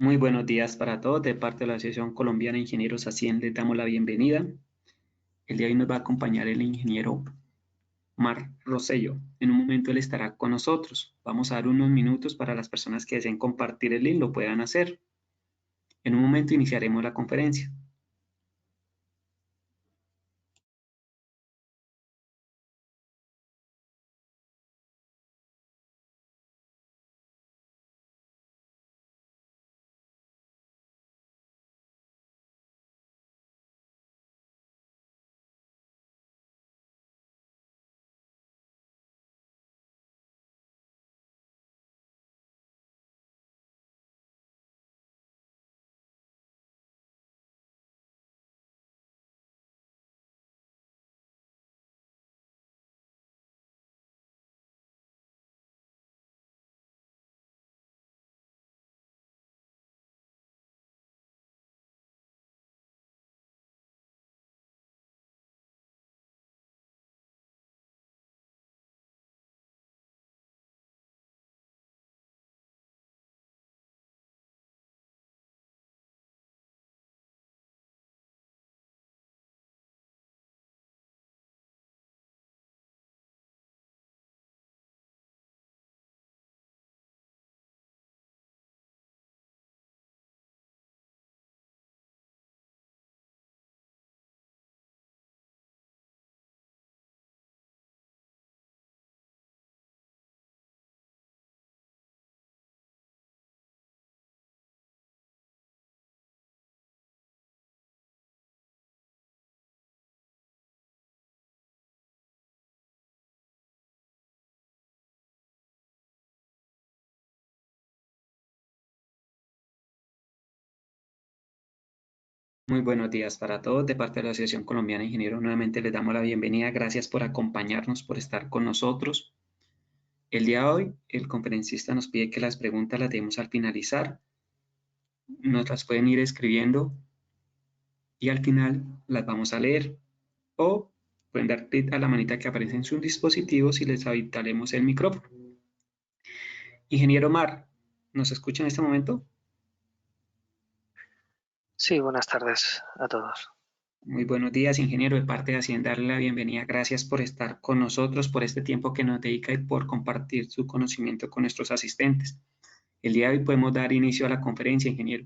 Muy buenos días para todos. De parte de la Asociación Colombiana de Ingenieros ASIEN les damos la bienvenida. El día de hoy nos va a acompañar el ingeniero Mar Rosello. En un momento él estará con nosotros. Vamos a dar unos minutos para las personas que deseen compartir el link lo puedan hacer. En un momento iniciaremos la conferencia. Muy buenos días para todos. De parte de la Asociación Colombiana de Ingenieros nuevamente les damos la bienvenida. Gracias por acompañarnos, por estar con nosotros. El día de hoy el conferencista nos pide que las preguntas las demos al finalizar. Nos las pueden ir escribiendo y al final las vamos a leer o pueden dar clic a la manita que aparece en sus dispositivos y les habilitaremos el micrófono. Ingeniero Mar, ¿nos escucha en este momento? Sí, buenas tardes a todos. Muy buenos días, ingeniero. De parte de Hacienda, darle la bienvenida. Gracias por estar con nosotros, por este tiempo que nos dedica y por compartir su conocimiento con nuestros asistentes. El día de hoy podemos dar inicio a la conferencia, ingeniero.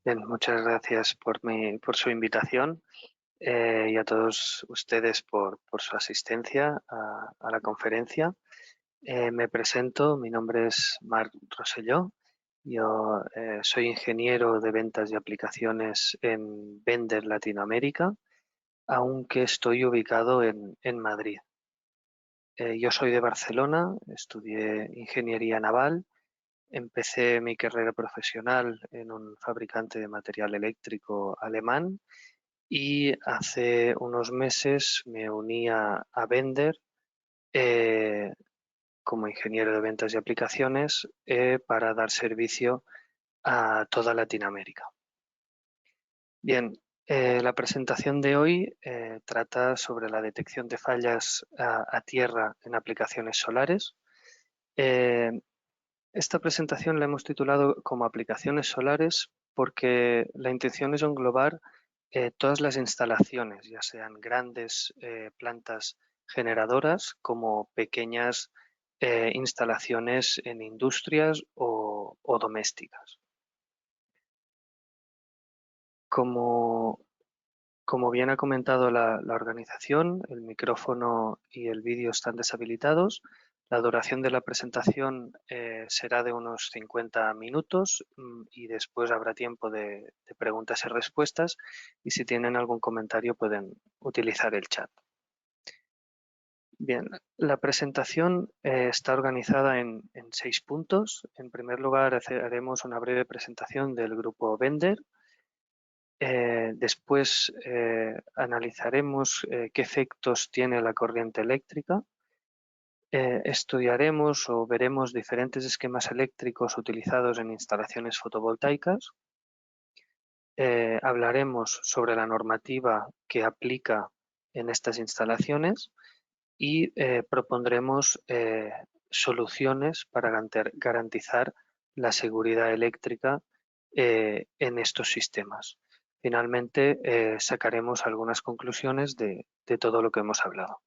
Bien, muchas gracias por su invitación y a todos ustedes por su asistencia a la conferencia. Me presento, mi nombre es Marc Rosselló. Yo soy ingeniero de ventas y aplicaciones en Vender Latinoamérica, aunque estoy ubicado en Madrid. Yo soy de Barcelona, estudié ingeniería naval. Empecé mi carrera profesional en un fabricante de material eléctrico alemán y hace unos meses me uní a Bender eh, como ingeniero de ventas y aplicaciones para dar servicio a toda Latinoamérica. Bien, la presentación de hoy trata sobre la detección de fallas a tierra en aplicaciones solares. Eh, Esta presentación la hemos titulado como aplicaciones solares porque la intención es englobar todas las instalaciones, ya sean grandes plantas generadoras como pequeñas instalaciones en industrias o domésticas. Como, como bien ha comentado la organización, el micrófono y el vídeo están deshabilitados. La duración de la presentación será de unos 50 minutos y después habrá tiempo de preguntas y respuestas, y si tienen algún comentario pueden utilizar el chat. Bien, la presentación está organizada en 6 puntos. En primer lugar, haremos una breve presentación del grupo Bender. Después analizaremos qué efectos tiene la corriente eléctrica. Estudiaremos o veremos diferentes esquemas eléctricos utilizados en instalaciones fotovoltaicas. Hablaremos sobre la normativa que aplica en estas instalaciones y propondremos soluciones para garantizar la seguridad eléctrica en estos sistemas. Finalmente, sacaremos algunas conclusiones de todo lo que hemos hablado.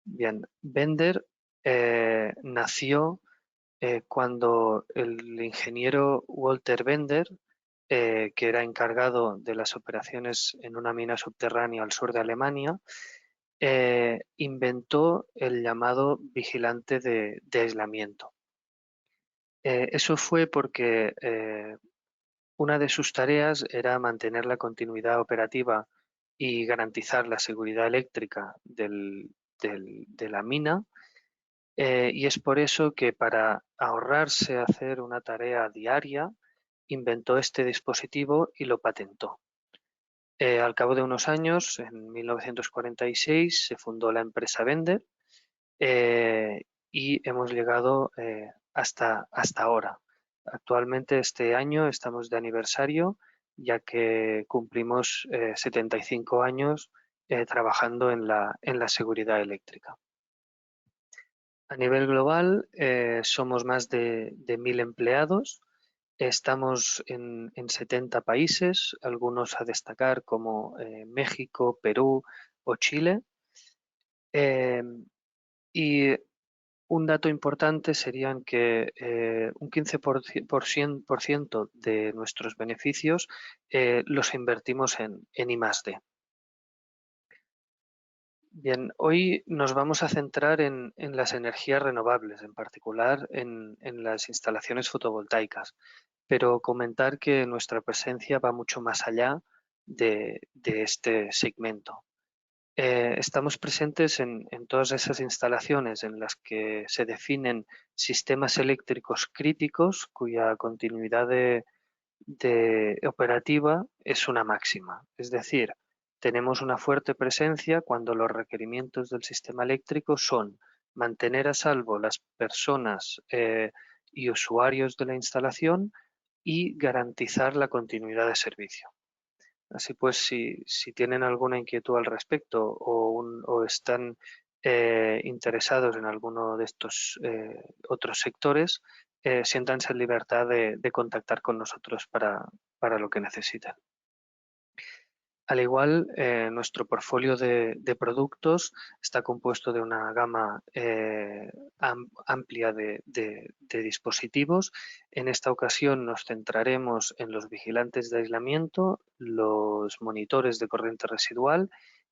Bien, Bender nació cuando el ingeniero Walter Bender, que era encargado de las operaciones en una mina subterránea al sur de Alemania, inventó el llamado vigilante de aislamiento. Eso fue porque una de sus tareas era mantener la continuidad operativa y garantizar la seguridad eléctrica de la mina, y es por eso que para ahorrarse hacer una tarea diaria, inventó este dispositivo y lo patentó. Al cabo de unos años, en 1946, se fundó la empresa Bender y hemos llegado hasta ahora. Actualmente este año estamos de aniversario, ya que cumplimos 75 años trabajando en la seguridad eléctrica. A nivel global somos más de 1.000 empleados, estamos en 70 países, algunos a destacar como México, Perú o Chile. Y un dato importante serían que un 15% de nuestros beneficios los invertimos en I+D. Bien, hoy nos vamos a centrar en las energías renovables, en particular en las instalaciones fotovoltaicas, pero comentar que nuestra presencia va mucho más allá de este segmento. Estamos presentes en todas esas instalaciones en las que se definen sistemas eléctricos críticos cuya continuidad de operativa es una máxima. Es decir, tenemos una fuerte presencia cuando los requerimientos del sistema eléctrico son mantener a salvo las personas y usuarios de la instalación y garantizar la continuidad de servicio. Así pues, si tienen alguna inquietud al respecto o están interesados en alguno de estos otros sectores, siéntanse en libertad de contactar con nosotros para lo que necesiten. Al igual, nuestro portfolio de productos está compuesto de una gama amplia de dispositivos. En esta ocasión nos centraremos en los vigilantes de aislamiento, los monitores de corriente residual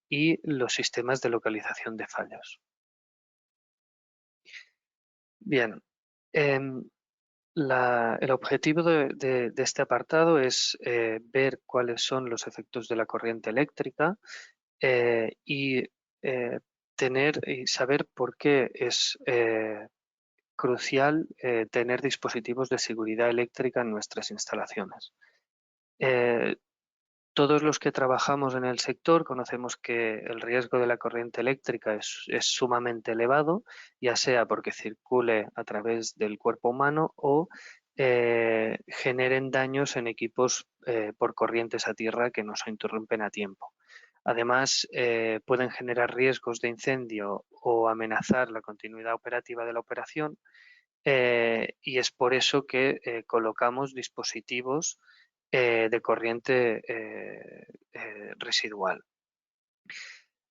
y los sistemas de localización de fallos. Bien, el objetivo de este apartado es ver cuáles son los efectos de la corriente eléctrica y tener y saber por qué es crucial tener dispositivos de seguridad eléctrica en nuestras instalaciones. Todos los que trabajamos en el sector conocemos que el riesgo de la corriente eléctrica es sumamente elevado, ya sea porque circule a través del cuerpo humano o generen daños en equipos por corrientes a tierra que no se interrumpen a tiempo. Además, pueden generar riesgos de incendio o amenazar la continuidad operativa de la operación, y es por eso que colocamos dispositivos de corriente residual.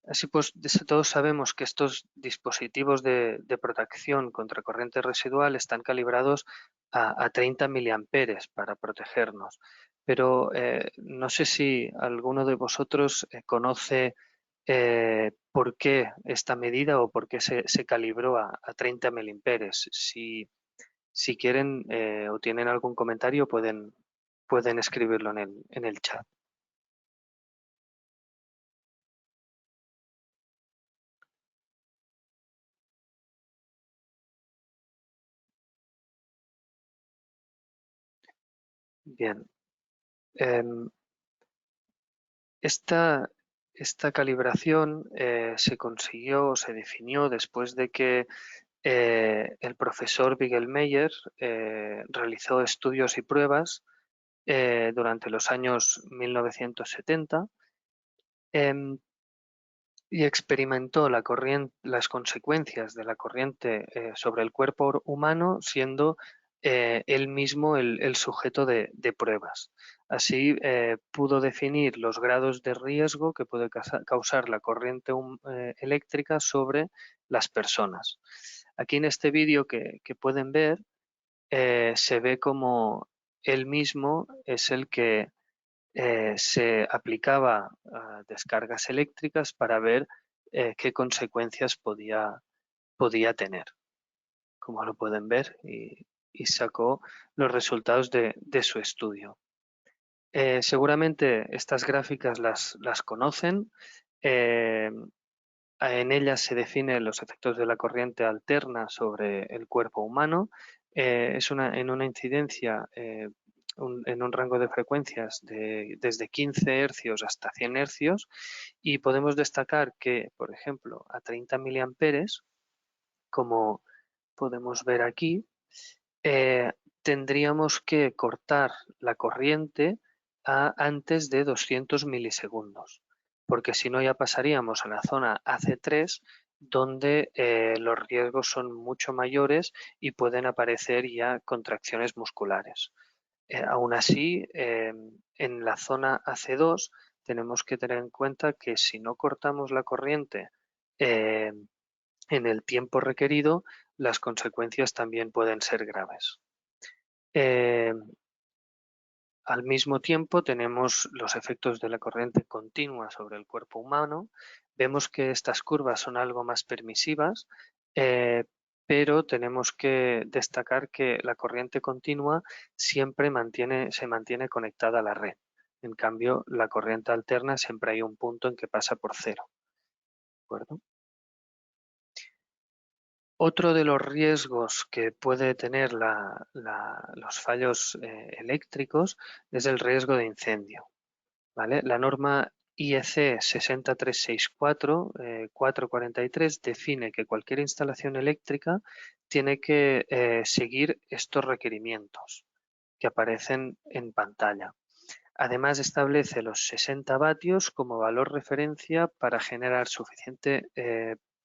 Así pues, todos sabemos que estos dispositivos de protección contra corriente residual están calibrados a 30 miliamperes para protegernos, pero no sé si alguno de vosotros conoce por qué esta medida o por qué se calibró a 30 miliamperes. Si quieren o tienen algún comentario, pueden escribirlo en el chat. Bien. Esta calibración se consiguió o se definió después de que el profesor Bigelmeier realizó estudios y pruebas durante los años 1970 y experimentó las consecuencias de la corriente sobre el cuerpo humano siendo él mismo el sujeto de pruebas. Así pudo definir los grados de riesgo que puede causar la corriente eléctrica sobre las personas. Aquí en este vídeo que pueden ver se ve como él mismo es el que se aplicaba a descargas eléctricas para ver qué consecuencias podía tener, como lo pueden ver, y sacó los resultados de su estudio. Seguramente estas gráficas las conocen. En ellas se definen los efectos de la corriente alterna sobre el cuerpo humano. Es en una incidencia en un rango de frecuencias desde 15 hercios hasta 100 hercios, y podemos destacar que, por ejemplo, a 30 miliamperes, como podemos ver aquí, tendríamos que cortar la corriente antes de 200 milisegundos, porque si no ya pasaríamos a la zona AC3, donde los riesgos son mucho mayores y pueden aparecer ya contracciones musculares. Aún así, en la zona AC2 tenemos que tener en cuenta que si no cortamos la corriente en el tiempo requerido, las consecuencias también pueden ser graves. Al mismo tiempo tenemos los efectos de la corriente continua sobre el cuerpo humano. Vemos que estas curvas son algo más permisivas, pero tenemos que destacar que la corriente continua siempre se mantiene conectada a la red. En cambio, la corriente alterna siempre hay un punto en que pasa por cero. ¿De acuerdo? Otro de los riesgos que puede tener los fallos eléctricos es el riesgo de incendio. ¿Vale? La norma IEC 60364 443 define que cualquier instalación eléctrica tiene que seguir estos requerimientos que aparecen en pantalla. Además, establece los 60 vatios como valor referencia para generar suficiente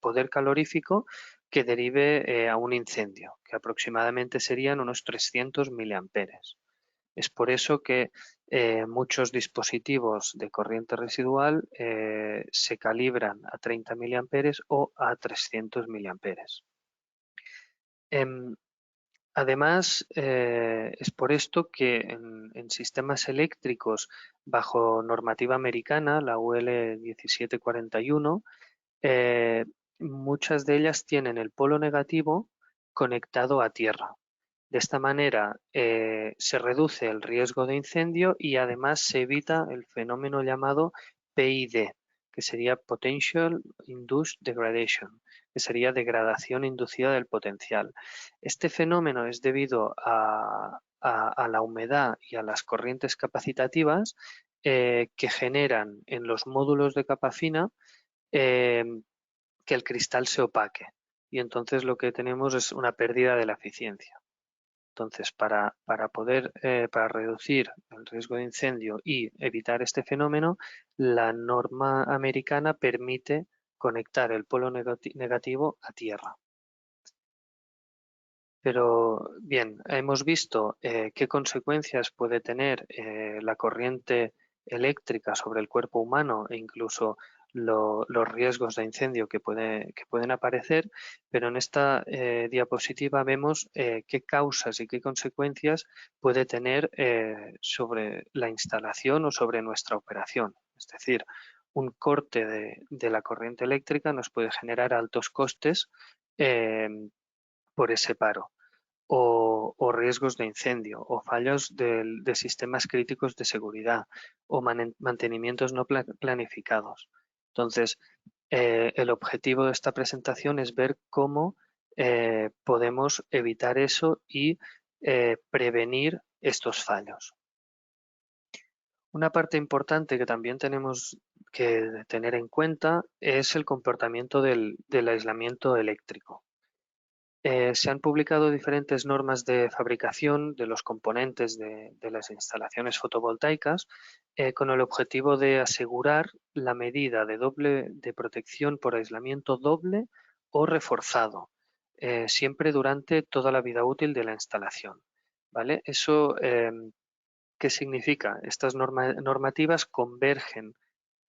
poder calorífico que derive a un incendio, que aproximadamente serían unos 300 miliamperes. Es por eso que muchos dispositivos de corriente residual se calibran a 30 miliamperes o a 300 miliamperes. Además, es por esto que en sistemas eléctricos bajo normativa americana, la UL 1741, muchas de ellas tienen el polo negativo conectado a tierra. De esta manera se reduce el riesgo de incendio y además se evita el fenómeno llamado PID, que sería Potential Induced Degradation, que sería degradación inducida del potencial. Este fenómeno es debido a la humedad y a las corrientes capacitativas que generan en los módulos de capa fina que el cristal se opaque, y entonces lo que tenemos es una pérdida de la eficiencia. Entonces, para reducir el riesgo de incendio y evitar este fenómeno, la norma americana permite conectar el polo negativo a tierra. Pero bien, hemos visto qué consecuencias puede tener la corriente eléctrica sobre el cuerpo humano e incluso los riesgos de incendio que pueden aparecer, pero en esta diapositiva vemos qué causas y qué consecuencias puede tener sobre la instalación o sobre nuestra operación. Es decir, un corte de la corriente eléctrica nos puede generar altos costes por ese paro. O riesgos de incendio, o fallos de sistemas críticos de seguridad, o mantenimientos no planificados. Entonces, el objetivo de esta presentación es ver cómo podemos evitar eso y prevenir estos fallos. Una parte importante que también tenemos que tener en cuenta es el comportamiento del aislamiento eléctrico. Se han publicado diferentes normas de fabricación de los componentes de las instalaciones fotovoltaicas con el objetivo de asegurar la medida de protección por aislamiento doble o reforzado. siempre durante toda la vida útil de la instalación. ¿Vale? Eso, ¿qué significa? Estas normativas convergen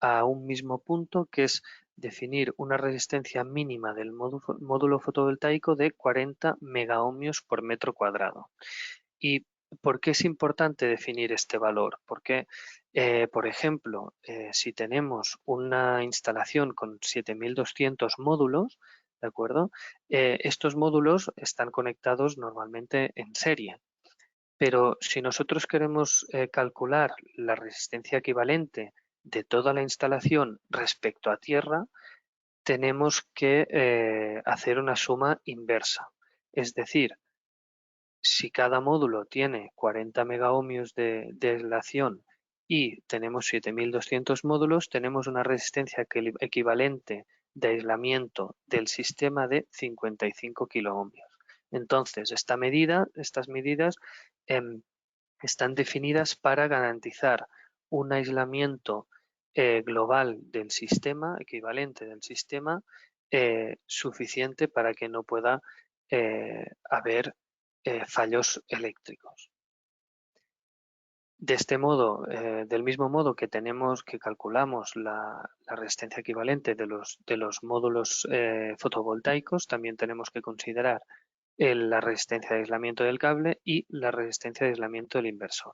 a un mismo punto, que es definir una resistencia mínima del módulo fotovoltaico de 40 megaohmios por metro cuadrado. ¿Y por qué es importante definir este valor? Porque, por ejemplo, si tenemos una instalación con 7.200 módulos, ¿de acuerdo? Estos módulos están conectados normalmente en serie. Pero si nosotros queremos calcular la resistencia equivalente de toda la instalación respecto a tierra, tenemos que hacer una suma inversa. Es decir, si cada módulo tiene 40 megaohmios de aislación y tenemos 7.200 módulos, tenemos una resistencia equivalente de aislamiento del sistema de 55 kiloohmios. Entonces, estas medidas están definidas para garantizar un aislamiento global del sistema, equivalente del sistema, suficiente para que no pueda haber fallos eléctricos. De este modo, del mismo modo que calculamos la resistencia equivalente de los módulos fotovoltaicos, también tenemos que considerar la resistencia de aislamiento del cable y la resistencia de aislamiento del inversor.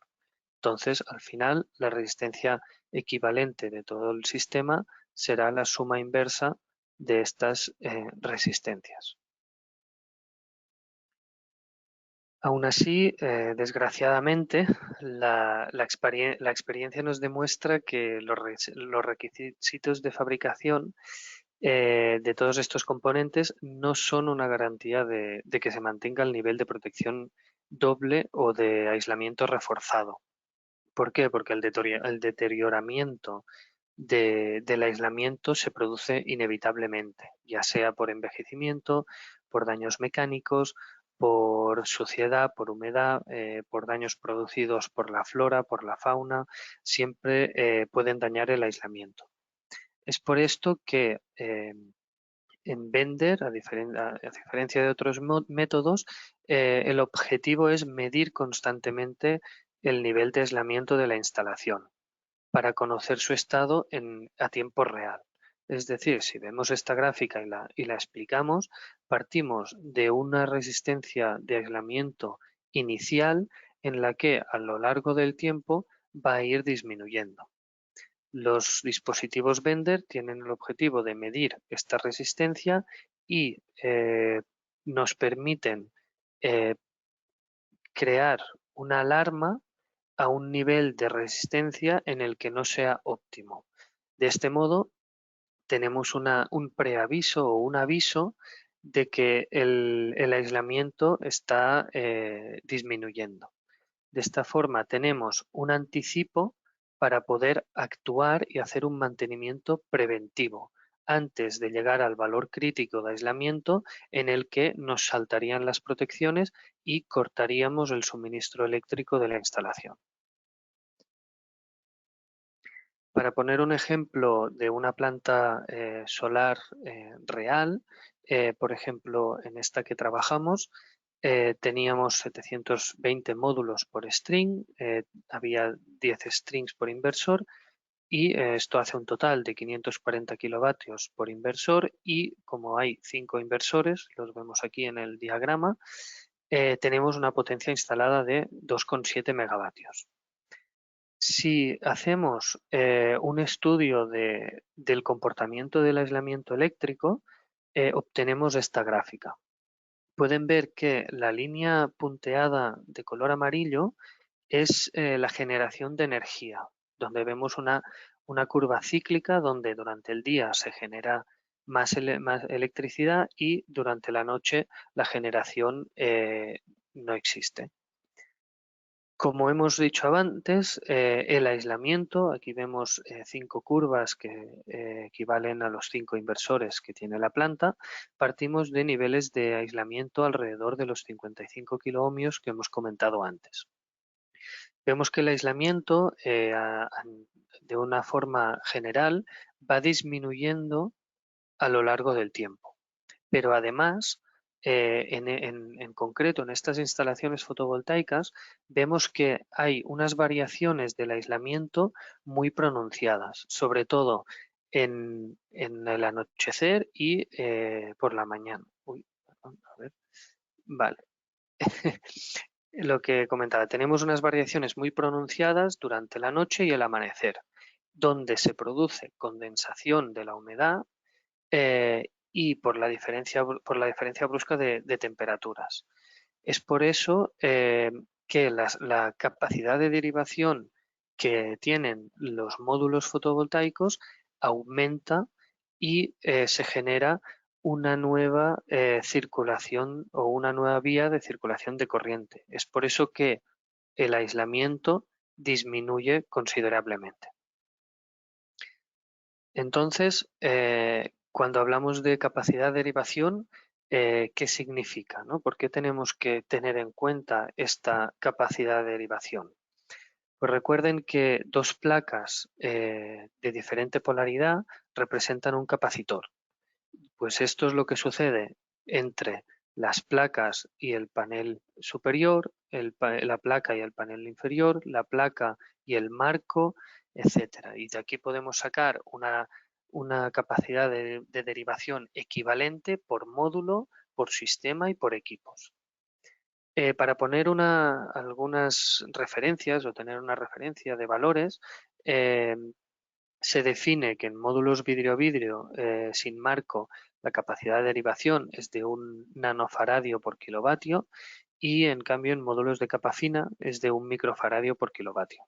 Entonces, al final, la resistencia equivalente de todo el sistema será la suma inversa de estas resistencias. Aún así, desgraciadamente, la experiencia nos demuestra que los requisitos de fabricación de todos estos componentes no son una garantía de que se mantenga el nivel de protección doble o de aislamiento reforzado. ¿Por qué? Porque el deterioramiento del aislamiento se produce inevitablemente, ya sea por envejecimiento, por daños mecánicos, por suciedad, por humedad, por daños producidos por la flora, por la fauna, siempre pueden dañar el aislamiento. Es por esto que en Bender, a diferencia de otros métodos, el objetivo es medir constantemente el nivel de aislamiento de la instalación para conocer su estado a tiempo real. Es decir, si vemos esta gráfica y la explicamos, partimos de una resistencia de aislamiento inicial en la que a lo largo del tiempo va a ir disminuyendo. Los dispositivos Bender tienen el objetivo de medir esta resistencia y nos permiten crear una alarma a un nivel de resistencia en el que no sea óptimo. De este modo, tenemos un preaviso o un aviso de que el aislamiento está disminuyendo. De esta forma, tenemos un anticipo para poder actuar y hacer un mantenimiento preventivo antes de llegar al valor crítico de aislamiento en el que nos saltarían las protecciones y cortaríamos el suministro eléctrico de la instalación. Para poner un ejemplo de una planta solar real, por ejemplo, en esta que trabajamos, teníamos 720 módulos por string, había 10 strings por inversor y esto hace un total de 540 kilovatios por inversor y como hay 5 inversores, los vemos aquí en el diagrama, tenemos una potencia instalada de 2,7 megavatios. Si hacemos un estudio del comportamiento del aislamiento eléctrico, obtenemos esta gráfica. Pueden ver que la línea punteada de color amarillo es la generación de energía, donde vemos una curva cíclica donde durante el día se genera más electricidad y durante la noche la generación no existe. Como hemos dicho antes, el aislamiento, aquí vemos 5 curvas que equivalen a los 5 inversores que tiene la planta, partimos de niveles de aislamiento alrededor de los 55 kiloohmios que hemos comentado antes. Vemos que el aislamiento, de una forma general, va disminuyendo a lo largo del tiempo, pero además en concreto en estas instalaciones fotovoltaicas vemos que hay unas variaciones del aislamiento muy pronunciadas, sobre todo en el anochecer y por la mañana. Uy, perdón, a ver. Vale. Lo que comentaba, tenemos unas variaciones muy pronunciadas durante la noche y el amanecer, donde se produce condensación de la humedad y por la diferencia brusca de temperaturas. Es por eso que la capacidad de derivación que tienen los módulos fotovoltaicos aumenta y se genera una nueva circulación o una nueva vía de circulación de corriente. Es por eso que el aislamiento disminuye considerablemente. Entonces, cuando hablamos de capacidad de derivación, ¿qué significa, ¿no? ¿Por qué tenemos que tener en cuenta esta capacidad de derivación? Pues recuerden que dos placas de diferente polaridad representan un capacitor. Pues esto es lo que sucede entre las placas y el panel superior, la placa y el panel inferior, la placa y el marco, etcétera. Y de aquí podemos sacar una capacidad de derivación equivalente por módulo, por sistema y por equipos. Para poner algunas referencias o tener una referencia de valores, se define que en módulos vidrio-vidrio sin marco la capacidad de derivación es de 1 nanofaradio por kilovatio y en cambio en módulos de capa fina es de 1 microfaradio por kilovatio.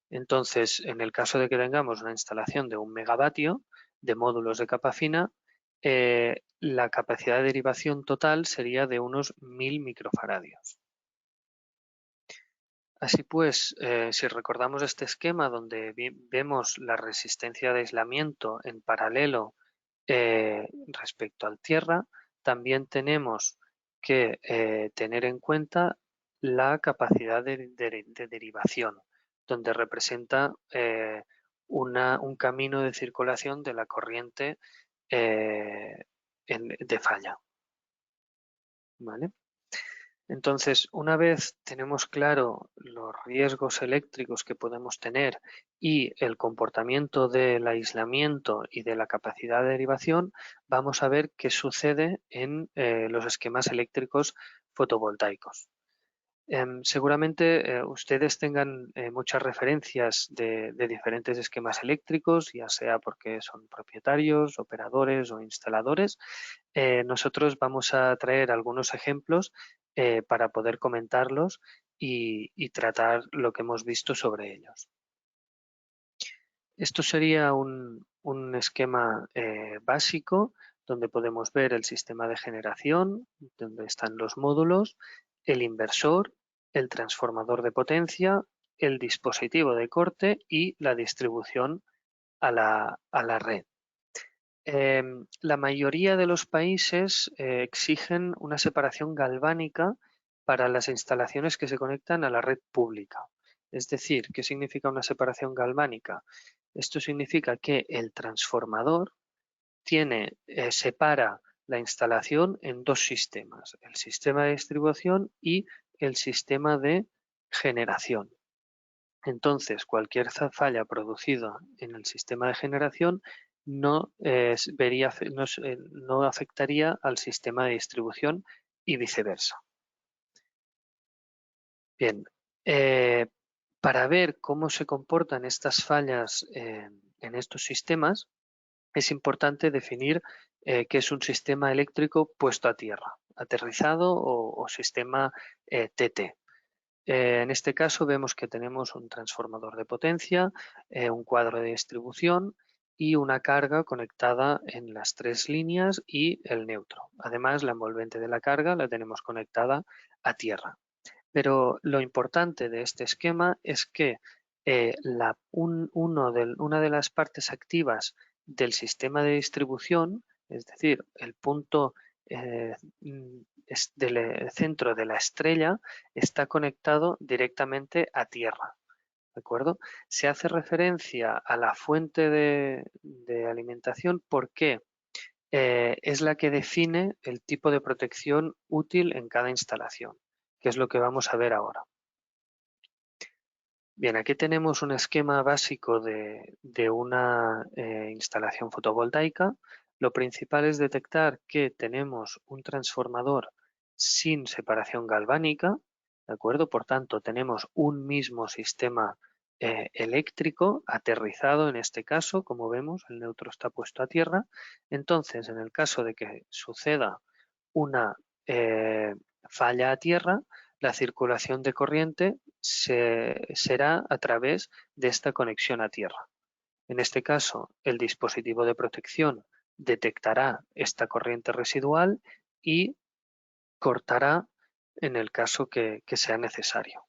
Entonces, en el caso de que tengamos una instalación de 1 megavatio de módulos de capa fina, la capacidad de derivación total sería de unos 1000 microfaradios. Así pues, si recordamos este esquema donde vemos la resistencia de aislamiento en paralelo respecto al tierra, también tenemos que tener en cuenta la capacidad de derivación, donde representa un camino de circulación de la corriente de falla. ¿Vale? Entonces, una vez tenemos claro los riesgos eléctricos que podemos tener y el comportamiento del aislamiento y de la capacidad de derivación, vamos a ver qué sucede en los esquemas eléctricos fotovoltaicos. Seguramente ustedes tengan muchas referencias de diferentes esquemas eléctricos, ya sea porque son propietarios, operadores o instaladores. Nosotros vamos a traer algunos ejemplos para poder comentarlos y tratar lo que hemos visto sobre ellos. Esto sería un esquema básico donde podemos ver el sistema de generación, donde están los módulos, el inversor, el transformador de potencia, el dispositivo de corte y la distribución a la red. La mayoría de los países exigen una separación galvánica para las instalaciones que se conectan a la red pública. Es decir, ¿qué significa una separación galvánica? Esto significa que el transformador separa la instalación en dos sistemas, el sistema de distribución y el sistema de generación. Entonces, cualquier falla producida en el sistema de generación no afectaría al sistema de distribución y viceversa. Bien, para ver cómo se comportan estas fallas en estos sistemas, es importante definir qué es un sistema eléctrico puesto a tierra, aterrizado o sistema TT. En este caso vemos que tenemos un transformador de potencia, un cuadro de distribución y una carga conectada en las tres líneas y el neutro. Además, la envolvente de la carga la tenemos conectada a tierra. Pero lo importante de este esquema es que una de las partes activas del sistema de distribución, es decir, el punto del centro de la estrella, está conectado directamente a tierra. ¿De acuerdo? Se hace referencia a la fuente de alimentación. ¿Por qué? es la que define el tipo de protección útil en cada instalación, que es lo que vamos a ver ahora. Bien, aquí tenemos un esquema básico de una instalación fotovoltaica. Lo principal es detectar que tenemos un transformador sin separación galvánica, ¿de acuerdo? Por tanto, tenemos un mismo sistema eléctrico aterrizado en este caso, como vemos, el neutro está puesto a tierra. Entonces, en el caso de que suceda una falla a tierra, la circulación de corriente será a través de esta conexión a tierra. En este caso, el dispositivo de protección detectará esta corriente residual y cortará en el caso que sea necesario.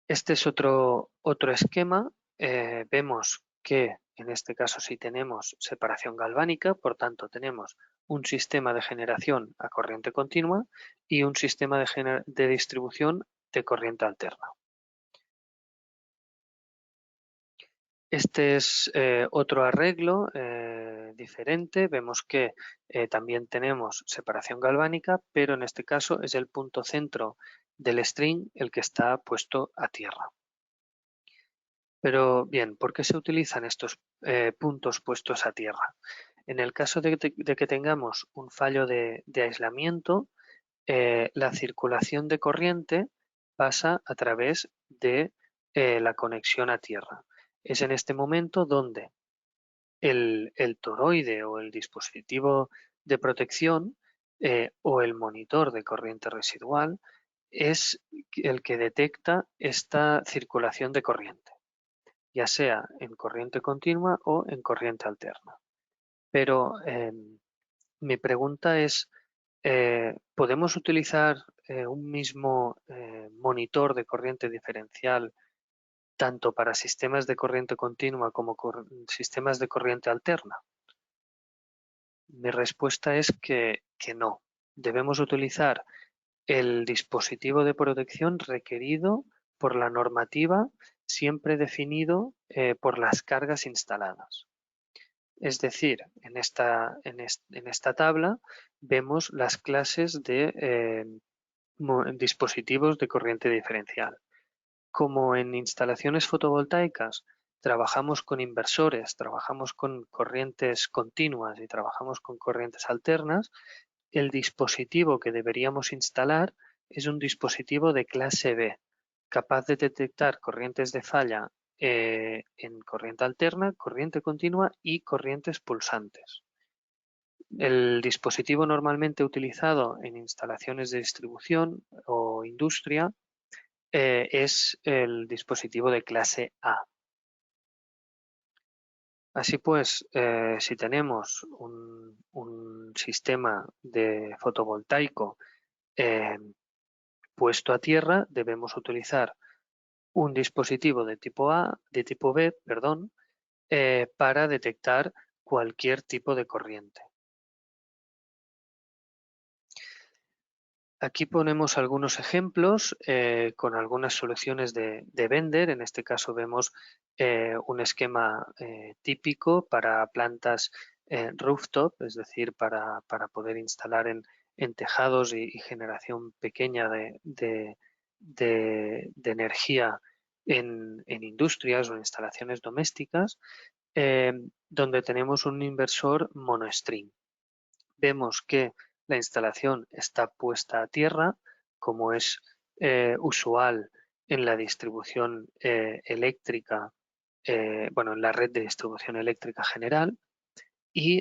Este es otro esquema. Vemos que en este caso sí tenemos separación galvánica, por tanto tenemos un sistema de generación a corriente continua y un sistema de distribución de corriente alterna. Este es otro arreglo diferente. Vemos que también tenemos separación galvánica, pero en este caso es el punto centro del string el que está puesto a tierra. Pero bien, ¿por qué se utilizan estos puntos puestos a tierra? En el caso de que tengamos un fallo de aislamiento, la circulación de corriente pasa a través de la conexión a tierra. Es en este momento donde el toroide o el dispositivo de protección o el monitor de corriente residual es el que detecta esta circulación de corriente, ya sea en corriente continua o en corriente alterna. Pero mi pregunta es, ¿podemos utilizar un mismo monitor de corriente diferencial tanto para sistemas de corriente continua como sistemas de corriente alterna? Mi respuesta es que no. Debemos utilizar el dispositivo de protección requerido por la normativa, siempre definido por las cargas instaladas. Es decir, en esta tabla vemos las clases de dispositivos de corriente diferencial. Como en instalaciones fotovoltaicas trabajamos con inversores, trabajamos con corrientes continuas y trabajamos con corrientes alternas, el dispositivo que deberíamos instalar es un dispositivo de clase B, capaz de detectar corrientes de falla en corriente alterna, corriente continua y corrientes pulsantes. El dispositivo normalmente utilizado en instalaciones de distribución o industria es el dispositivo de clase A. Así pues, si tenemos un sistema de fotovoltaico puesto a tierra, debemos utilizar un dispositivo de tipo A, de tipo B, perdón, para detectar cualquier tipo de corriente. Aquí ponemos algunos ejemplos con algunas soluciones de Bender. En este caso vemos un esquema típico para plantas rooftop, es decir, para poder instalar en tejados y generación pequeña de energía en industrias o en instalaciones domésticas, donde tenemos un inversor monostring. Vemos que la instalación está puesta a tierra, como es usual en la distribución eléctrica, bueno, en la red de distribución eléctrica general, y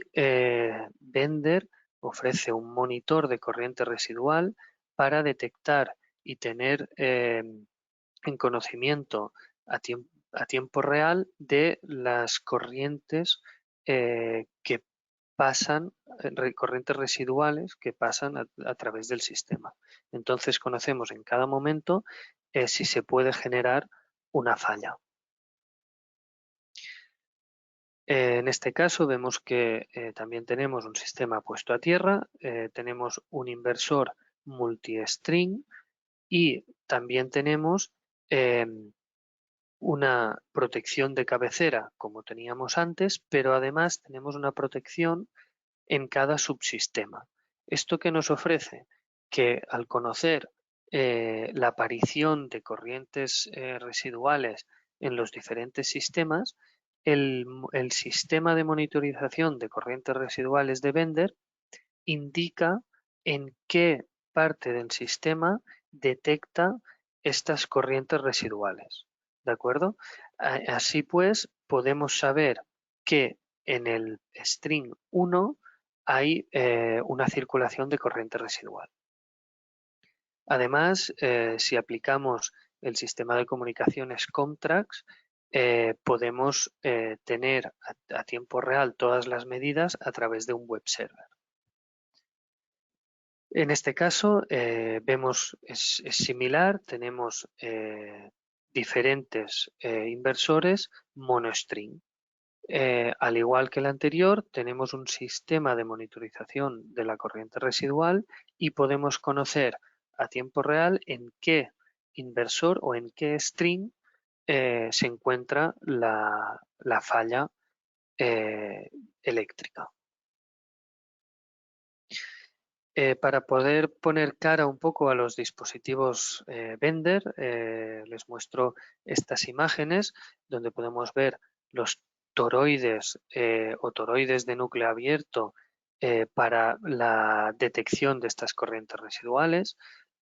Bender ofrece un monitor de corriente residual para detectar y tener en conocimiento a tiempo real de las corrientes que pasan, corrientes residuales que pasan a través del sistema. Entonces conocemos en cada momento si se puede generar una falla. En este caso vemos que también tenemos un sistema puesto a tierra, tenemos un inversor multi-string y también tenemos una protección de cabecera como teníamos antes, pero además tenemos una protección en cada subsistema. ¿Esto qué nos ofrece? Que al conocer la aparición de corrientes residuales en los diferentes sistemas, el sistema de monitorización de corrientes residuales de Bender indica en qué parte del sistema detecta estas corrientes residuales. ¿De acuerdo? Así pues, podemos saber que en el string 1 hay una circulación de corriente residual. Además, si aplicamos el sistema de comunicaciones Comtrax, podemos tener a tiempo real todas las medidas a través de un web server. En este caso, vemos, es similar, tenemos diferentes inversores monostring. Al igual que el anterior, tenemos un sistema de monitorización de la corriente residual y podemos conocer a tiempo real en qué inversor o en qué string se encuentra la falla eléctrica. Para poder poner cara un poco a los dispositivos Bender, les muestro estas imágenes donde podemos ver los toroides o toroides de núcleo abierto para la detección de estas corrientes residuales,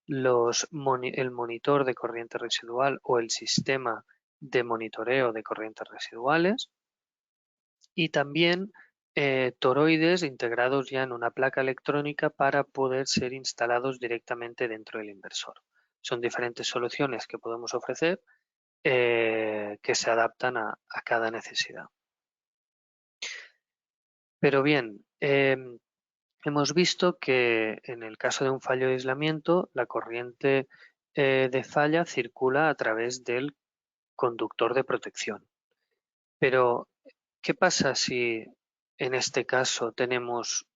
el monitor de corriente residual o el sistema de monitoreo de corrientes residuales y también toroides integrados ya en una placa electrónica para poder ser instalados directamente dentro del inversor. Son diferentes soluciones que podemos ofrecer que se adaptan a cada necesidad. Pero bien, hemos visto que en el caso de un fallo de aislamiento, la corriente de falla circula a través del conductor de protección. Pero, ¿qué pasa si en este caso tenemos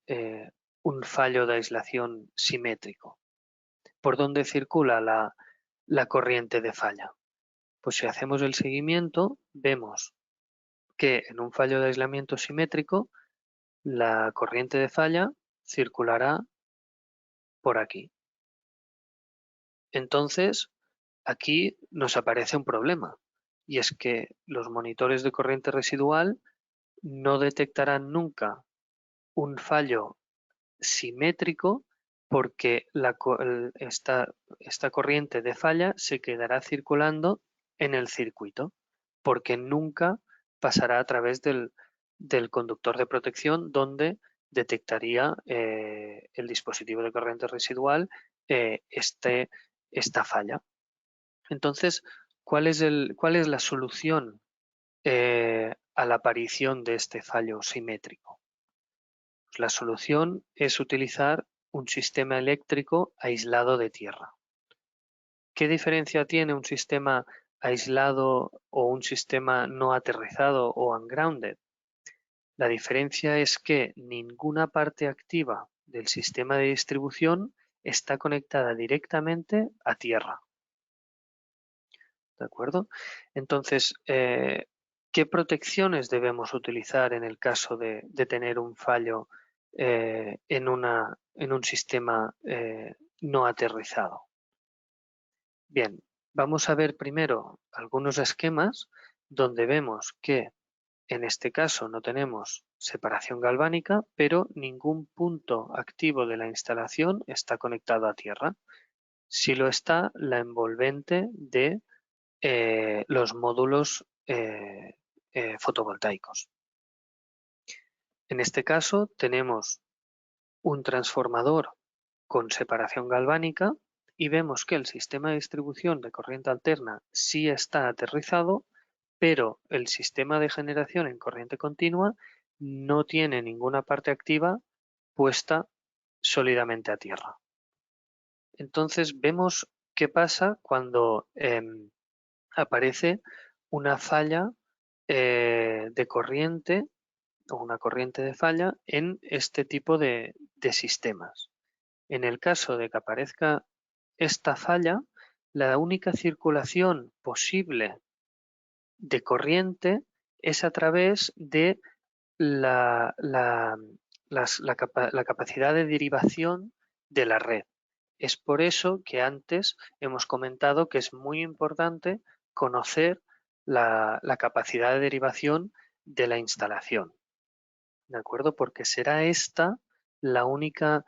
un fallo de aislación simétrico? ¿Por dónde circula la corriente de falla? Pues si hacemos el seguimiento, vemos que en un fallo de aislamiento simétrico, la corriente de falla circulará por aquí. Entonces, aquí nos aparece un problema, y es que los monitores de corriente residual no detectarán nunca un fallo simétrico porque esta corriente de falla se quedará circulando en el circuito porque nunca pasará a través del conductor de protección donde detectaría el dispositivo de corriente residual esta falla. Entonces, ¿cuál es la solución a la aparición de este fallo simétrico? Pues la solución es utilizar un sistema eléctrico aislado de tierra. ¿Qué diferencia tiene un sistema aislado o un sistema no aterrizado o ungrounded? La diferencia es que ninguna parte activa del sistema de distribución está conectada directamente a tierra. ¿De acuerdo? Entonces, ¿qué protecciones debemos utilizar en el caso de tener un fallo en un sistema no aterrizado? Bien, vamos a ver primero algunos esquemas donde vemos que en este caso no tenemos separación galvánica, pero ningún punto activo de la instalación está conectado a tierra. Sí lo está la envolvente de los módulos fotovoltaicos. En este caso tenemos un transformador con separación galvánica y vemos que el sistema de distribución de corriente alterna sí está aterrizado, pero el sistema de generación en corriente continua no tiene ninguna parte activa puesta sólidamente a tierra. Entonces vemos qué pasa cuando aparece una falla de corriente o una corriente de falla en este tipo de sistemas. En el caso de que aparezca esta falla, la única circulación posible de corriente es a través de la capacidad de derivación de la red. Es por eso que antes hemos comentado que es muy importante conocer la capacidad de derivación de la instalación, ¿de acuerdo? Porque será esta la única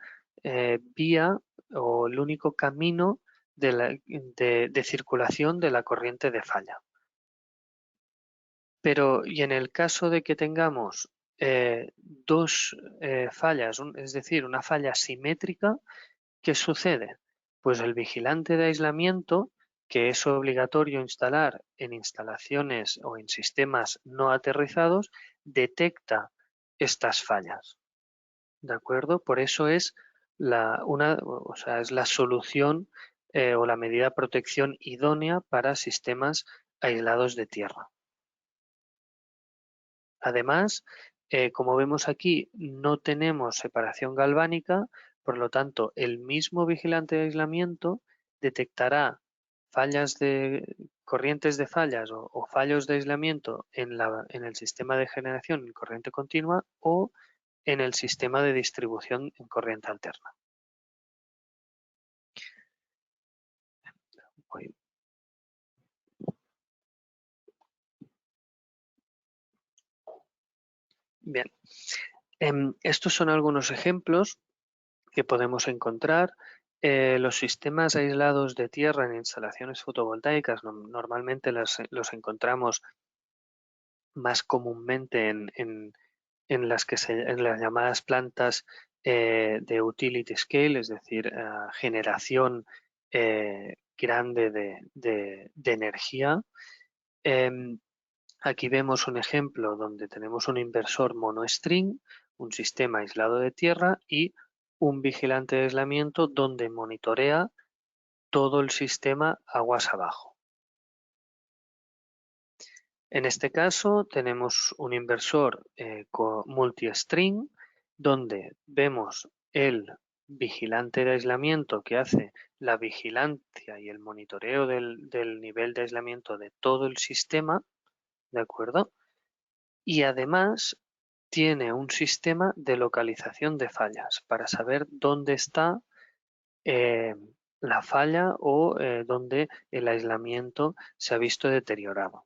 vía o el único camino de circulación de la corriente de falla. Pero, y en el caso de que tengamos dos fallas, es decir, una falla simétrica, ¿qué sucede? Pues el vigilante de aislamiento, que es obligatorio instalar en instalaciones o en sistemas no aterrizados, detecta estas fallas. ¿De acuerdo? Por eso es es la solución o la medida de protección idónea para sistemas aislados de tierra. Además, como vemos aquí, no tenemos separación galvánica, por lo tanto, el mismo vigilante de aislamiento detectará fallas de corrientes de fallas o fallos de aislamiento en el sistema de generación en corriente continua o en el sistema de distribución en corriente alterna. Bien, estos son algunos ejemplos que podemos encontrar. Los sistemas aislados de tierra en instalaciones fotovoltaicas normalmente los encontramos más comúnmente en las llamadas plantas de utility scale, es decir, generación grande de energía. Aquí vemos un ejemplo donde tenemos un inversor monostring, un sistema aislado de tierra y un vigilante de aislamiento donde monitorea todo el sistema aguas abajo. En este caso tenemos un inversor multi-string donde vemos el vigilante de aislamiento que hace la vigilancia y el monitoreo del nivel de aislamiento de todo el sistema, ¿de acuerdo? Y además tiene un sistema de localización de fallas para saber dónde está la falla o dónde el aislamiento se ha visto deteriorado.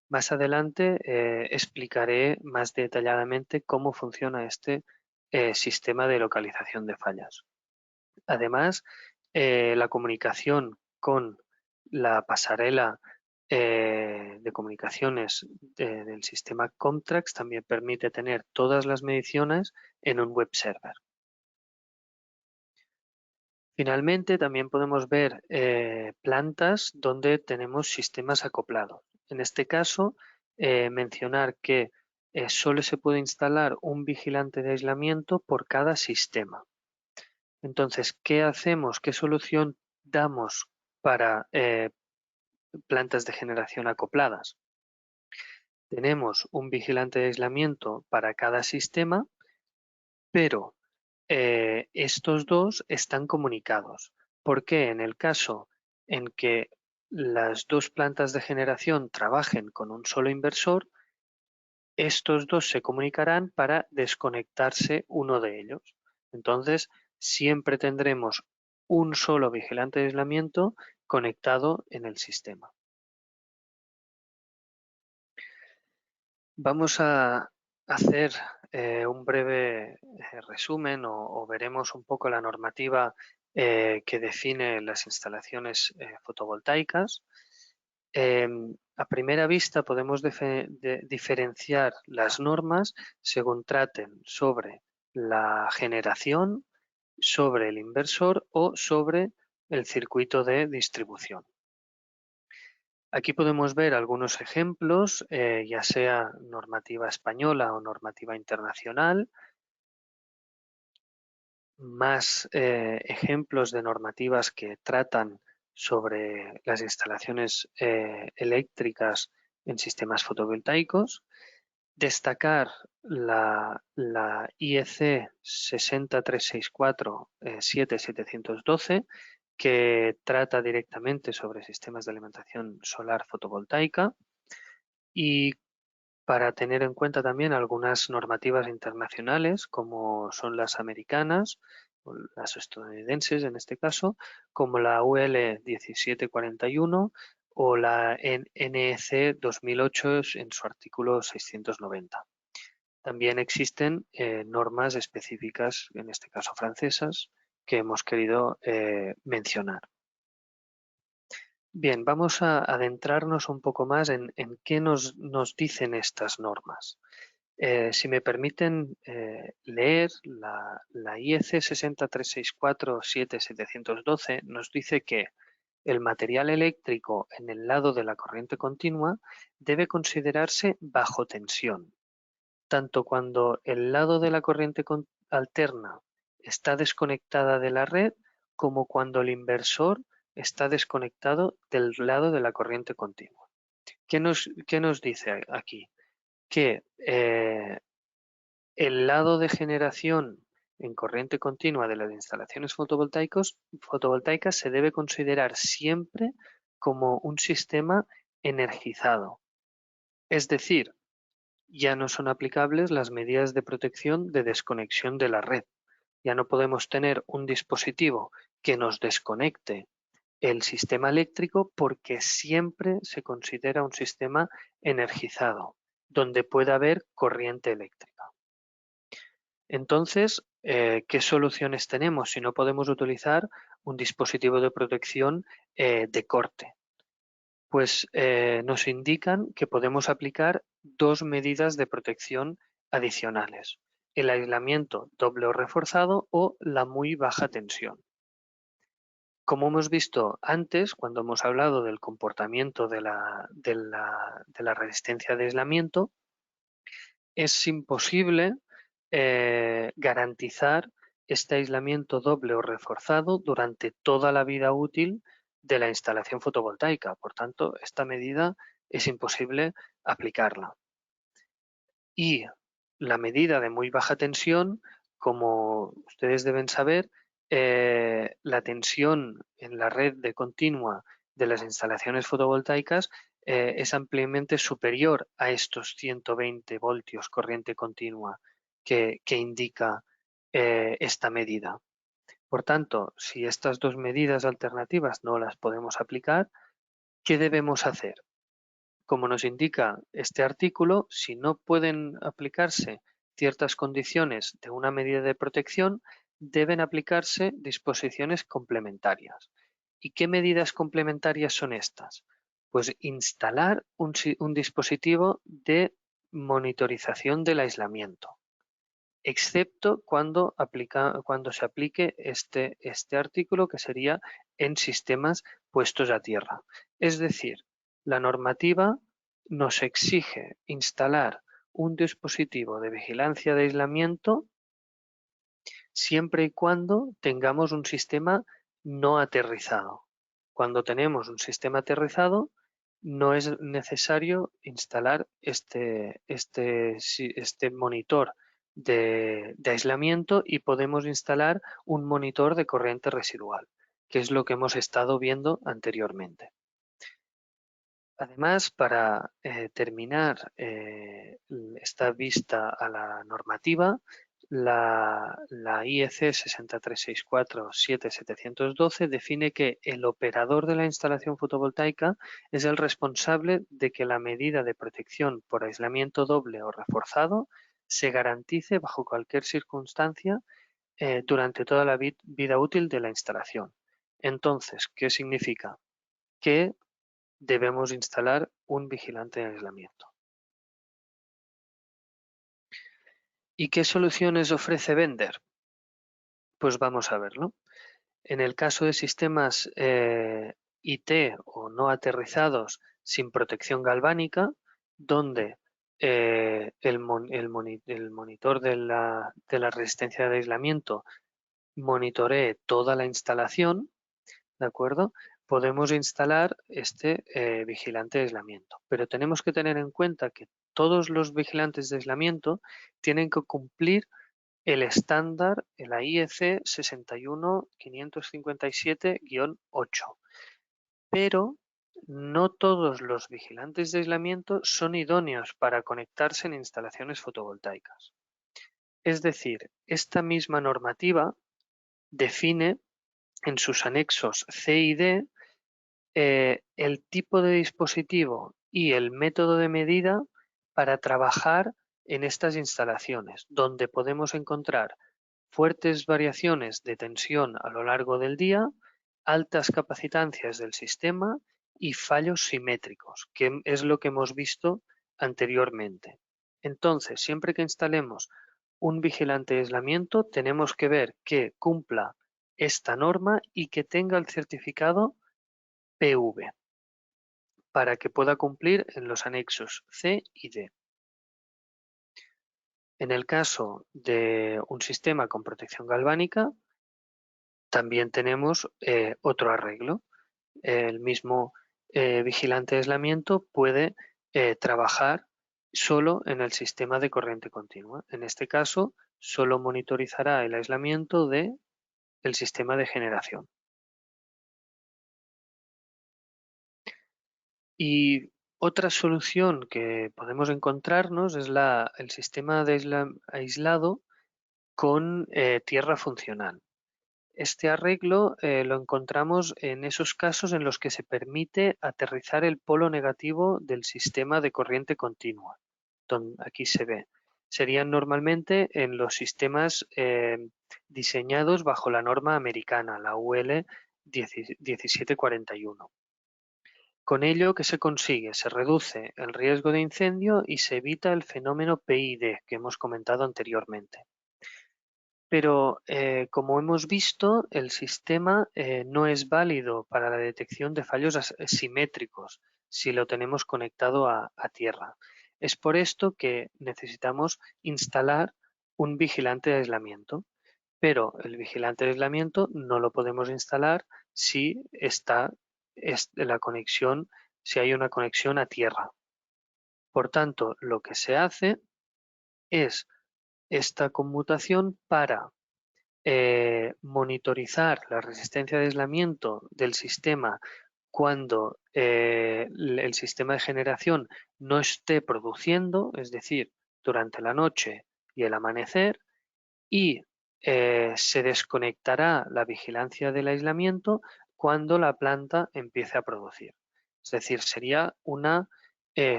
Más adelante explicaré más detalladamente cómo funciona este sistema de localización de fallas. Además, la comunicación con la pasarela de comunicaciones del sistema Comtrax también permite tener todas las mediciones en un web server. Finalmente, también podemos ver plantas donde tenemos sistemas acoplados. En este caso, mencionar que solo se puede instalar un vigilante de aislamiento por cada sistema. Entonces, ¿qué hacemos? ¿Qué solución damos para plantas de generación acopladas? Tenemos un vigilante de aislamiento para cada sistema, pero estos dos están comunicados. ¿Por qué? En el caso en que las dos plantas de generación trabajen con un solo inversor, estos dos se comunicarán para desconectarse uno de ellos. Entonces, siempre tendremos un solo vigilante de aislamiento conectado en el sistema. Vamos a hacer un breve resumen o veremos un poco la normativa que define las instalaciones fotovoltaicas. A primera vista podemos diferenciar las normas según traten sobre la generación, sobre el inversor o sobre el circuito de distribución. Aquí podemos ver algunos ejemplos, ya sea normativa española o normativa internacional, más ejemplos de normativas que tratan sobre las instalaciones eléctricas en sistemas fotovoltaicos. Destacar la IEC 60364-7712, que trata directamente sobre sistemas de alimentación solar fotovoltaica. y para tener en cuenta también algunas normativas internacionales, como son las americanas, o las estadounidenses en este caso, como la UL 1741 o la NEC 2008 en su artículo 690. También existen normas específicas, en este caso francesas, que hemos querido mencionar. Bien, vamos a adentrarnos un poco más en qué nos dicen estas normas. Si me permiten leer, la IEC 60364-7712 nos dice que el material eléctrico en el lado de la corriente continua debe considerarse bajo tensión, tanto cuando el lado de la corriente alterna está desconectada de la red como cuando el inversor está desconectado del lado de la corriente continua. ¿Qué nos dice aquí? Que el lado de generación en corriente continua de las instalaciones fotovoltaicas se debe considerar siempre como un sistema energizado. Es decir, ya no son aplicables las medidas de protección de desconexión de la red. Ya no podemos tener un dispositivo que nos desconecte el sistema eléctrico porque siempre se considera un sistema energizado, donde puede haber corriente eléctrica. Entonces, ¿qué soluciones tenemos si no podemos utilizar un dispositivo de protección de corte? Pues nos indican que podemos aplicar dos medidas de protección adicionales: el aislamiento doble o reforzado o la muy baja tensión. Como hemos visto antes, cuando hemos hablado del comportamiento de la resistencia de aislamiento, es imposible garantizar este aislamiento doble o reforzado durante toda la vida útil de la instalación fotovoltaica. Por tanto, esta medida es imposible aplicarla. Y la medida de muy baja tensión, como ustedes deben saber, la tensión en la red de continua de las instalaciones fotovoltaicas es ampliamente superior a estos 120 voltios corriente continua que indica esta medida. Por tanto, si estas dos medidas alternativas no las podemos aplicar, ¿qué debemos hacer? Como nos indica este artículo, si no pueden aplicarse ciertas condiciones de una medida de protección, deben aplicarse disposiciones complementarias. ¿Y qué medidas complementarias son estas? Pues instalar un dispositivo de monitorización del aislamiento, excepto cuando se aplique este artículo, que sería en sistemas puestos a tierra. Es decir, la normativa nos exige instalar un dispositivo de vigilancia de aislamiento siempre y cuando tengamos un sistema no aterrizado. Cuando tenemos un sistema aterrizado, no es necesario instalar este monitor de aislamiento y podemos instalar un monitor de corriente residual, que es lo que hemos estado viendo anteriormente. Además, para terminar esta vista a la normativa, la IEC 63647-712 define que el operador de la instalación fotovoltaica es el responsable de que la medida de protección por aislamiento doble o reforzado se garantice bajo cualquier circunstancia durante toda la vida útil de la instalación. Entonces, ¿qué significa? Que debemos instalar un vigilante de aislamiento. ¿Y qué soluciones ofrece Bender? Pues vamos a verlo. En el caso de sistemas IT o no aterrizados sin protección galvánica, donde el monitor de la resistencia de aislamiento monitoree toda la instalación, ¿de acuerdo? Podemos instalar este vigilante de aislamiento, pero tenemos que tener en cuenta que todos los vigilantes de aislamiento tienen que cumplir el estándar, la IEC 61557-8, pero no todos los vigilantes de aislamiento son idóneos para conectarse en instalaciones fotovoltaicas. Es decir, esta misma normativa define en sus anexos C y D el tipo de dispositivo y el método de medida para trabajar en estas instalaciones, donde podemos encontrar fuertes variaciones de tensión a lo largo del día, altas capacitancias del sistema y fallos simétricos, que es lo que hemos visto anteriormente. Entonces, siempre que instalemos un vigilante de aislamiento, tenemos que ver que cumpla esta norma y que tenga el certificado PV para que pueda cumplir en los anexos C y D. En el caso de un sistema con protección galvánica, también tenemos otro arreglo. El mismo vigilante de aislamiento puede trabajar solo en el sistema de corriente continua. En este caso, solo monitorizará el aislamiento del sistema de generación. Y otra solución que podemos encontrarnos es el sistema de aislado con tierra funcional. Este arreglo lo encontramos en esos casos en los que se permite aterrizar el polo negativo del sistema de corriente continua. Aquí se ve. Serían normalmente en los sistemas diseñados bajo la norma americana, la UL 1741. Con ello, ¿qué se consigue? Se reduce el riesgo de incendio y se evita el fenómeno PID que hemos comentado anteriormente. Pero, como hemos visto, el sistema no es válido para la detección de fallos simétricos si lo tenemos conectado a tierra. Es por esto que necesitamos instalar un vigilante de aislamiento, pero el vigilante de aislamiento no lo podemos instalar si si hay una conexión a tierra. Por tanto, lo que se hace es esta conmutación para monitorizar la resistencia de aislamiento del sistema cuando el sistema de generación no esté produciendo, es decir, durante la noche y el amanecer, y se desconectará la vigilancia del aislamiento cuando la planta empiece a producir. Es decir, sería una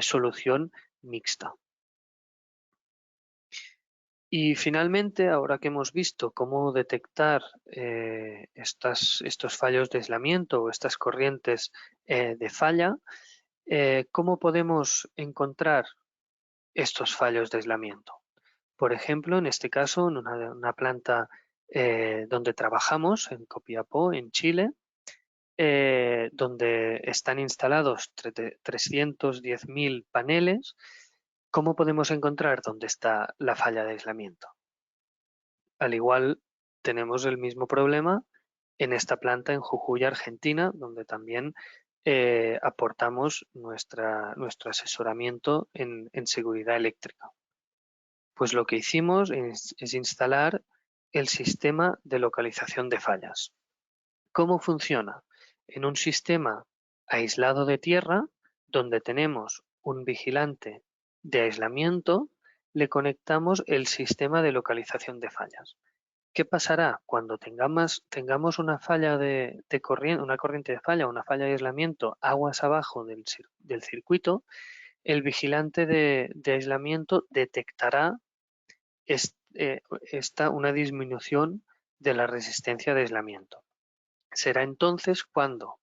solución mixta. Y finalmente, ahora que hemos visto cómo detectar estos fallos de aislamiento o estas corrientes de falla, ¿cómo podemos encontrar estos fallos de aislamiento? Por ejemplo, en este caso, en una planta donde trabajamos, en Copiapó, en Chile, donde están instalados 310.000 paneles, ¿cómo podemos encontrar dónde está la falla de aislamiento? Al igual, tenemos el mismo problema en esta planta en Jujuy, Argentina, donde también aportamos nuestro asesoramiento en seguridad eléctrica. Pues lo que hicimos es instalar el sistema de localización de fallas. ¿Cómo funciona? En un sistema aislado de tierra, donde tenemos un vigilante de aislamiento, le conectamos el sistema de localización de fallas. ¿Qué pasará cuando tengamos una falla de corriente, una corriente de falla, una falla de aislamiento aguas abajo del circuito? El vigilante de aislamiento detectará una disminución de la resistencia de aislamiento. Será entonces cuando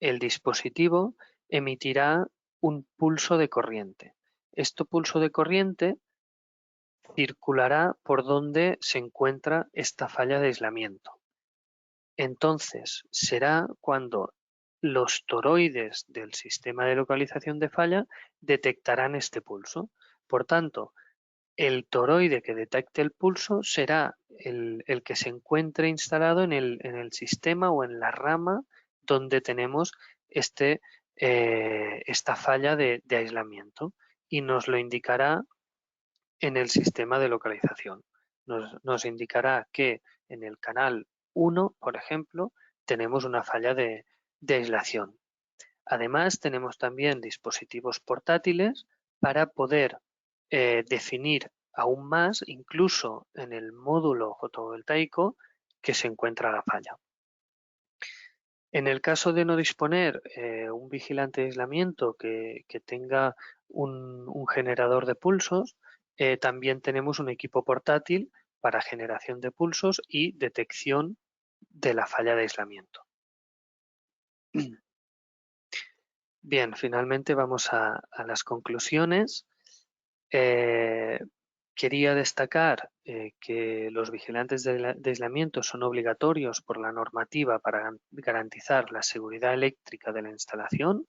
el dispositivo emitirá un pulso de corriente. Este pulso de corriente circulará por donde se encuentra esta falla de aislamiento. Entonces será cuando los toroides del sistema de localización de falla detectarán este pulso. Por tanto, el toroide que detecte el pulso será el que se encuentre instalado en el sistema o en la rama donde tenemos esta falla de aislamiento y nos lo indicará en el sistema de localización. Nos indicará que en el canal 1, por ejemplo, tenemos una falla de aislación. Además, tenemos también dispositivos portátiles para poder definir aún más, incluso en el módulo fotovoltaico que se encuentra la falla. En el caso de no disponer un vigilante de aislamiento que tenga un generador de pulsos, también tenemos un equipo portátil para generación de pulsos y detección de la falla de aislamiento. Bien, finalmente vamos a las conclusiones. Quería destacar que los vigilantes de aislamiento son obligatorios por la normativa para garantizar la seguridad eléctrica de la instalación.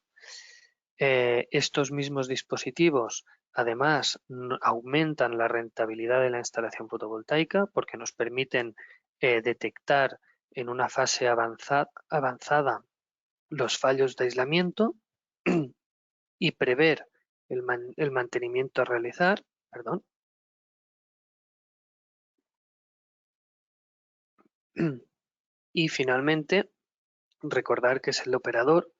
Estos mismos dispositivos, además, aumentan la rentabilidad de la instalación fotovoltaica porque nos permiten detectar en una fase avanzada los fallos de aislamiento y prever el mantenimiento a realizar. Perdón. Y finalmente, recordar que es el operador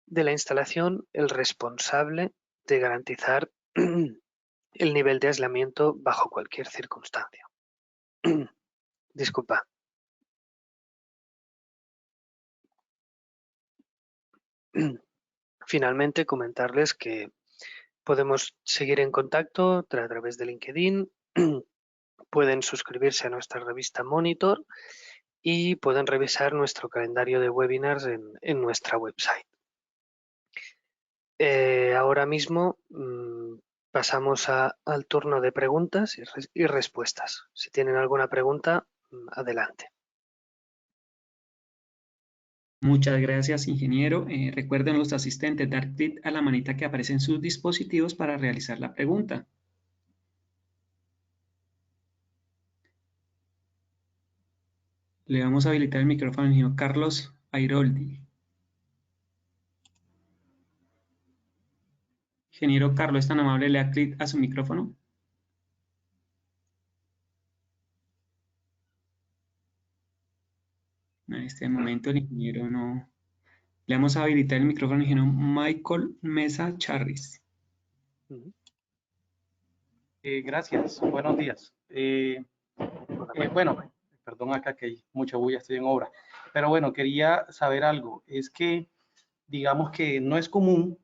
de la instalación el responsable de garantizar el nivel de aislamiento bajo cualquier circunstancia. Disculpa. Finalmente, comentarles que podemos seguir en contacto a través de LinkedIn, pueden suscribirse a nuestra revista Monitor y pueden revisar nuestro calendario de webinars en nuestra website. Ahora mismo pasamos al turno de preguntas y respuestas. Si tienen alguna pregunta, adelante. Muchas gracias, ingeniero. Recuerden los asistentes dar clic a la manita que aparece en sus dispositivos para realizar la pregunta. Le vamos a habilitar el micrófono al ingeniero Carlos Airoldi. Ingeniero Carlos, ¿es tan amable? Le da clic a su micrófono. En este momento el ingeniero no. Le vamos a habilitar el micrófono al ingeniero Michael Mesa Charris. Gracias, buenos días. Bueno, perdón acá que hay mucha bulla, estoy en obra. Pero bueno, quería saber algo. Es que digamos que no es común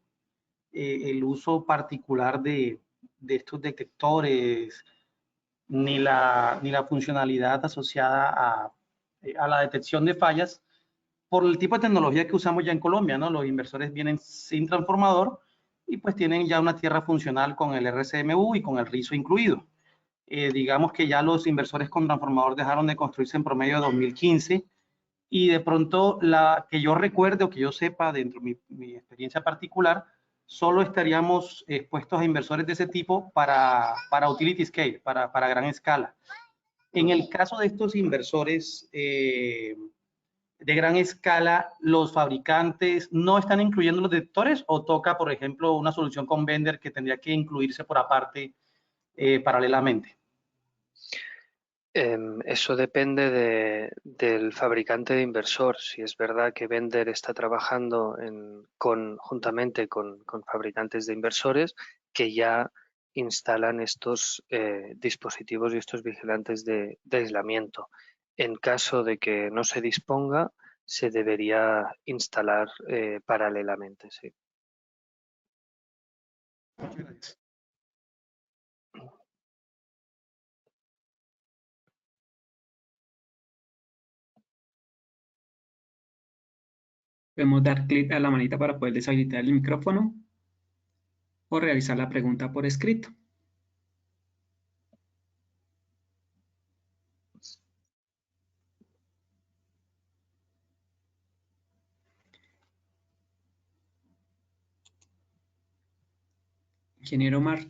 el uso particular de estos detectores, ni la funcionalidad asociada a la detección de fallas por el tipo de tecnología que usamos ya en Colombia, ¿no? Los inversores vienen sin transformador y pues tienen ya una tierra funcional con el RCMU y con el RISO incluido. Digamos que ya los inversores con transformador dejaron de construirse en promedio de 2015 y de pronto la que yo recuerde o que yo sepa dentro de mi experiencia particular, solo estaríamos expuestos a inversores de ese tipo para utility scale, para gran escala. En el caso de estos inversores de gran escala, ¿los fabricantes no están incluyendo los detectores o toca, por ejemplo, una solución con Vender que tendría que incluirse por aparte paralelamente? Eso depende del fabricante de inversor. Si es verdad que Vender está trabajando juntamente con fabricantes de inversores que ya instalan estos dispositivos y estos vigilantes de aislamiento. En caso de que no se disponga, se debería instalar paralelamente, sí. Muchas gracias. Podemos dar clic a la manita para poder deshabilitar el micrófono o realizar la pregunta por escrito. Ingeniero Omar,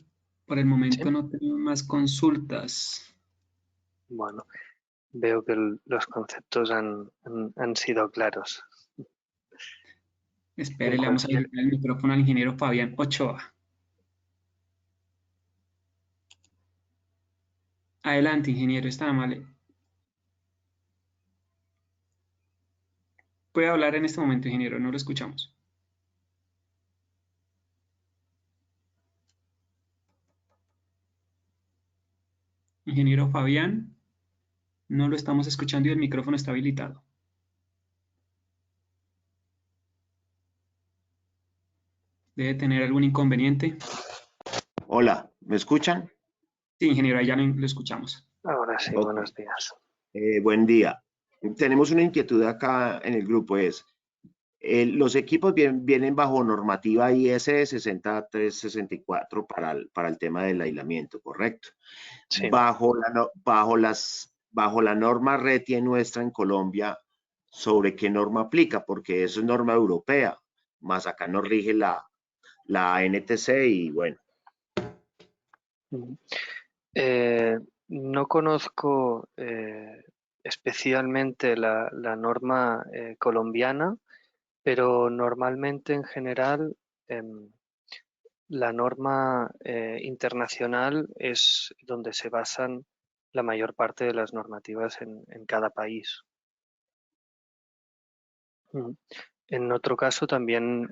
por el momento ¿Sí? no tenemos más consultas. Bueno, veo que los conceptos han sido claros. Espere, En le vamos a cualquier habilitar el micrófono al ingeniero Fabián Ochoa. Adelante, ingeniero, está amable. Puede hablar en este momento, ingeniero, no lo escuchamos. Ingeniero Fabián, no lo estamos escuchando y el micrófono está habilitado. Debe tener algún inconveniente. Hola, ¿me escuchan? Sí, ingeniero, ya lo escuchamos. Ahora sí, Ok. buenos días. Buen día. Tenemos una inquietud acá en el grupo, los equipos vienen bajo normativa IS 60364 para el tema del aislamiento, ¿correcto? Sí. Bajo la norma RETIE nuestra en Colombia, ¿sobre qué norma aplica? Porque eso es norma europea, más acá nos rige la NTC y bueno. No conozco especialmente la norma colombiana, pero normalmente en general la norma internacional es donde se basan la mayor parte de las normativas en cada país. En otro caso también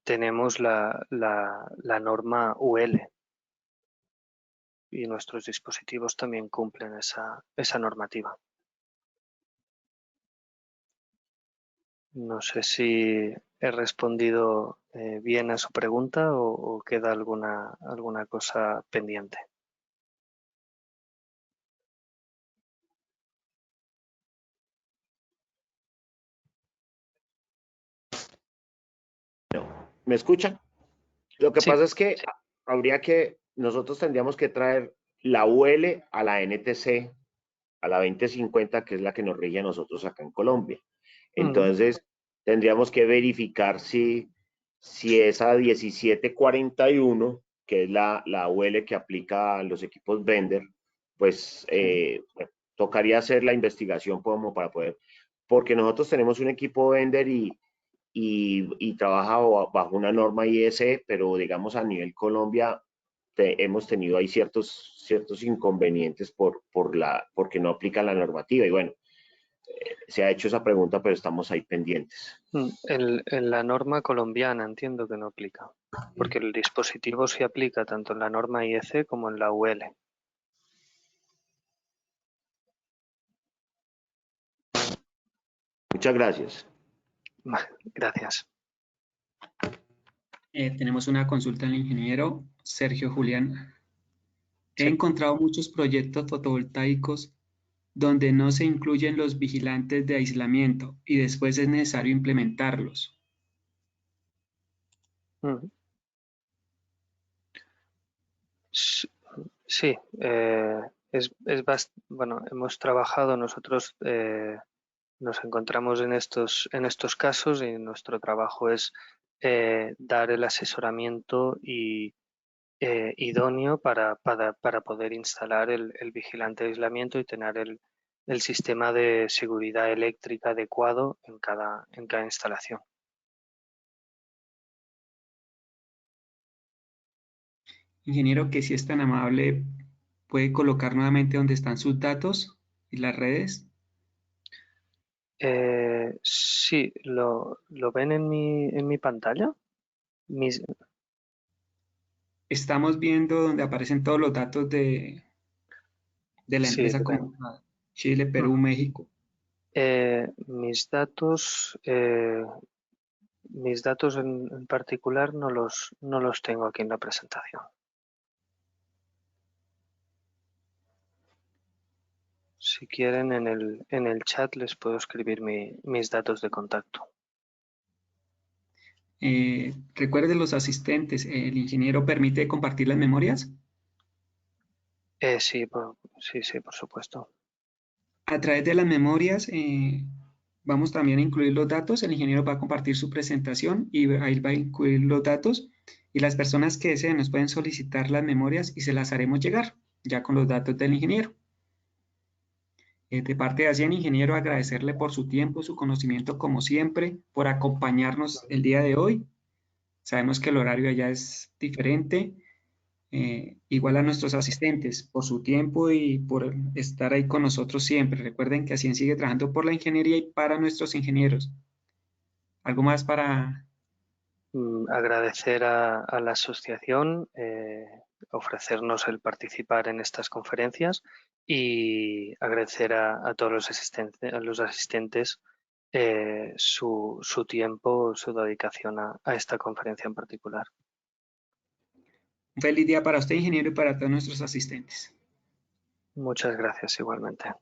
tenemos la norma UL y nuestros dispositivos también cumplen esa normativa. No sé si he respondido bien a su pregunta o queda alguna cosa pendiente. ¿Me escuchan? Lo que Sí. pasa es que nosotros tendríamos que traer la UL a la NTC, a la 2050, que es la que nos rige a nosotros acá en Colombia. Entonces, tendríamos que verificar si esa 1741, que es la UL que aplica a los equipos Vendor, pues bueno, tocaría hacer la investigación como para poder, porque nosotros tenemos un equipo Vendor y trabaja bajo una norma IS, pero digamos a nivel Colombia hemos tenido ahí ciertos inconvenientes porque no aplican la normativa. Y bueno, se ha hecho esa pregunta, pero estamos ahí pendientes. En la norma colombiana entiendo que no aplica, porque el dispositivo sí aplica tanto en la norma IEC como en la UL. Muchas gracias. Gracias. Tenemos una consulta del ingeniero Sergio Julián. He Sí. encontrado muchos proyectos fotovoltaicos donde no se incluyen los vigilantes de aislamiento y después es necesario implementarlos. Sí, bueno, hemos trabajado nosotros, nos encontramos en estos casos y nuestro trabajo es dar el asesoramiento idóneo para poder instalar el vigilante de aislamiento y tener el sistema de seguridad eléctrica adecuado en cada instalación. Ingeniero, que si es tan amable, ¿puede colocar nuevamente dónde están sus datos y las redes? Sí, ¿lo ven en mi pantalla? Estamos viendo donde aparecen todos los datos de la Sí, empresa como Chile, Perú, México. mis datos en particular no los tengo aquí en la presentación. Si quieren en el chat les puedo escribir mis datos de contacto. Recuerde los asistentes, ¿el ingeniero permite compartir las memorias? Sí, por supuesto. A través de las memorias vamos también a incluir los datos, el ingeniero va a compartir su presentación y ahí va a incluir los datos y las personas que deseen nos pueden solicitar las memorias y se las haremos llegar ya con los datos del ingeniero. De parte de Asian, ingeniero, agradecerle por su tiempo, su conocimiento como siempre, por acompañarnos el día de hoy. Sabemos que el horario allá es diferente. Igual a nuestros asistentes por su tiempo y por estar ahí con nosotros siempre. Recuerden que Asian sigue trabajando por la ingeniería y para nuestros ingenieros. ¿Algo más para...? Agradecer a la asociación ofrecernos el participar en estas conferencias y agradecer a todos los asistentes su tiempo, su dedicación a esta conferencia en particular. Un feliz día para usted, ingeniero, y para todos nuestros asistentes. Muchas gracias igualmente.